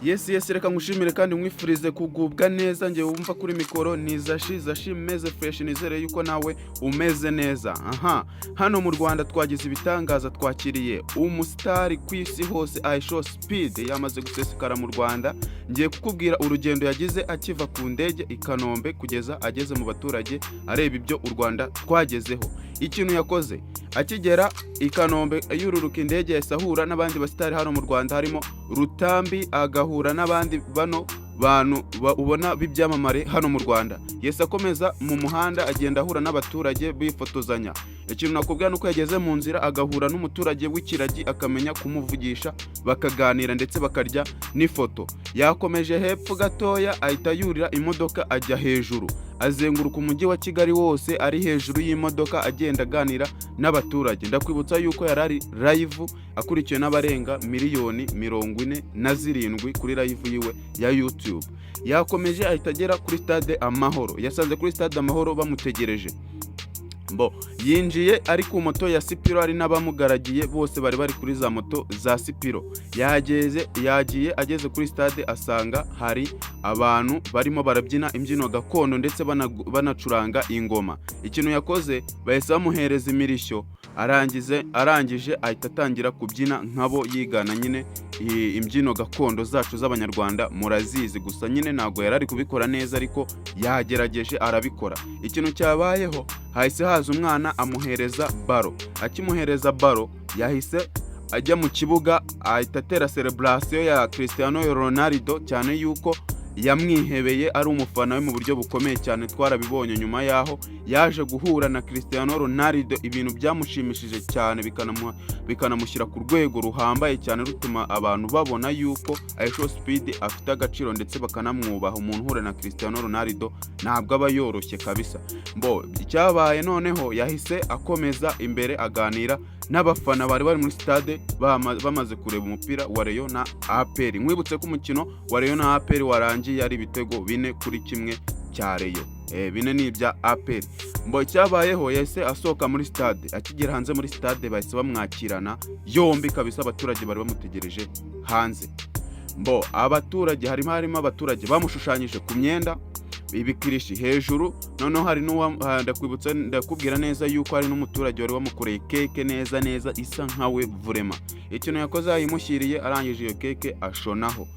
Yes, reka ngushimire kandi mwifurize kugubwa neza. Nge wumva kuri mikoro ni Zashi meze fresh, nizere yuko nawe umeze neza. Hano mu Rwanda twagize ibitangaza, twakiriye umusitari kwisi hose Aisha Speed yamaze gusesekara mu Rwanda. Ngiye kukubwira urugendo yagize akiva ku ndege i Kanombe kugeza ageze mu baturage, areba ibyo u Rwanda twagezeho. Ikintu yakoze akigera i Kanombe yururuka indege, yasahura n'abandi basitari hano mu Rwanda, harimo Rutambi, agahura n'abandi bantu ubona b'ibyamamare hano mu Rwanda. Yese akomeza mu muhanda agenda ahura n'abaturage bifotozanya. Ikintu nakubwira nuko yageze mu nzira agahura n'umuturage w'ikiragi, akamenya kumuvugisha, bakaganira ndetse bakarya n'ifoto. Yakomeje hepfo gatoya ahita yurira imodoka ajya hejuru, azenguruka umujyi wa Kigali wose ari hejuru y'imodoka agenda aganira n'abaturage. Ndakwibutsa yuko yarari live akurikiwe n'abarenga miliyoni 47 kuri live yiwe ya YouTube. Yakomeje ahita agera kuri stade Amahoro. Yasanze kuri stade Amahoro bamutegereje. Yinjiye ari ku moto ya Sipiro, ari n'abamugaragiye bose bari kuri za moto za Sipiro. Yagiye ageze kuri stade asanga hari abantu barimo barabyina imbyino gakondo ndetse banacuranga ingoma. Ikintu yakoze bahise bamuhereza imirishyo, arangije ahita atangira kubyina nkabo, yigana nyine imbyino gakondo zacu z'Abanyarwanda murazizi, gusa nyine ntago yarari kubikora neza ariko yagerageje arabikora. Ikintu cyabayeho, hahise haza umwana amuhereza baro. Akimuhereza baro yahise ajya mu kibuga ahita atera celebration ya Cristiano Ronaldo, cyane yuko yamwihebeye, ari umufana we mu buryo bukomeye cyane. Twarabibonye nyuma yaho yaje guhura na Cristiano Ronaldo, ibintu byamushimishije cyane bikanamushyira ku rwego ruhambaye cyane, rutuma abantu babona yuko Aisha Speed afite agaciro ndetse bakanamwubaha. Umuntu uhura na Cristiano Ronaldo ntabwo aba yoroshye kabisa. Icyabaye noneho, yahise akomeza imbere aganira n'abafana bari muri stade bamaze kureba umupira wa Rayon na APR. Mwibutse ko umukino wa Rayon na APR warangiye ari ibitego 4-1 cya Rayon. 4 ni ibya APR. Icyabayeho, yahise asohoka muri stade. Akigera hanze muri stade bahise bamwakirana yombi kabisa, abaturage bari bamutegereje hanze. Abaturage harimo abaturage bamushushanyije ku myenda ibikirishi hejuru. Noneho hari ndakubwira neza yuko hari n'umuturage wari wamukoreye keke neza isa nkawe vurema. Ikintu yakoze yayimushyiriye, arangije iyo keke ashonaho.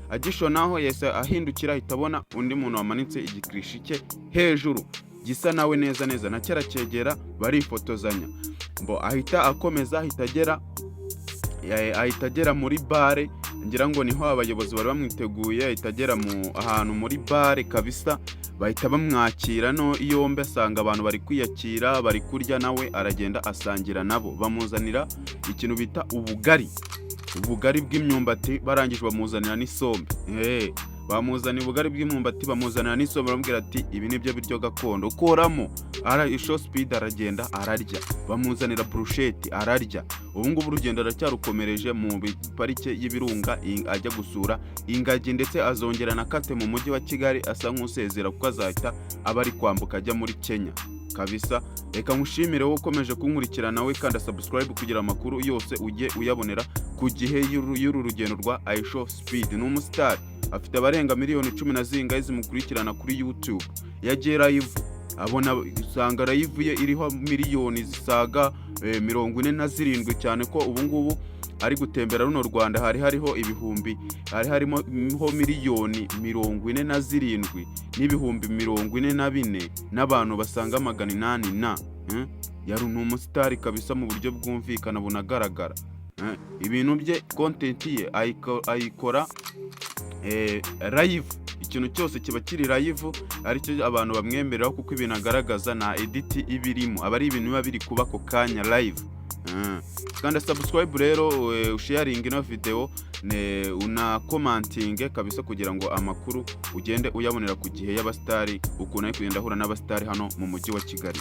Agishonaho yese ahindukira ahita abona undi muntu wamanitse igikirishi cye hejuru gisa nawe neza na cyaracyegera, barifotozanya. Ahita akomeza ahita agera muri bare, ngira ngo niho abayobozi bari bamwiteguye. Ahita agera ahantu muri bare kabisa, bahita bamwakira yombi, asanga abantu bari kwiyakira, bari kurya, nawe aragenda asangira nabo. Bamuzanira ikintu bita ubugari bw'imyumbati, barangije bamuzanira n'isombe. Bamuzanira ubugari bw'imyumbati, bamuzanira n'isombe, baramubwira ati ibi nibyo biryo gakondo, ukoramo. Aisha Speed aragenda ararya, bamuzanira brusheti ararya. Ubu ngubu urugendo aracyarukomereje mu parike y'ibirunga, ajya gusura ingagi, ndetse azongera na kate mu mujyi wa Kigali, asa nk'usezera kuko azahita aba ari kwambuka ajya muri Kenya kabisa. Reka ngushimire wowe ukomeje kunkurikirana, we kandi subscribe kugira amakuru yose ujye uyabonera ku gihe y'uru rugendo rwa Aisha Speed. Ni umusitari, afite abarenga miliyoni 10 zimukurikirana kuri YouTube. Yagiye live, abona usanga live ye iriho miliyoni zisaga 47, cyane ko ubu ngubu ari gutembera runo Rwanda harimo miliyoni 47 n'ibihumbi 44 n'abantu basanga 800 yari umusitari kabisa mu buryo bwumvikana bunagaragara. Ibintu bye content ye ayikora live. Ikintu cyose kiba kiri live, aricyo abantu bamwemereraho kuko ibintu agaragaza na edit ibirimo, aba ari ibintu biba biri kuba ko kanya live. Kandi subscribe rero, usharing ino video, una commenting kabisa, kugira ngo amakuru ugende uyabonera ku gihe y'abastari, ukuntu ari kugenda ahura n'abastari hano mu mujyi wa Kigali.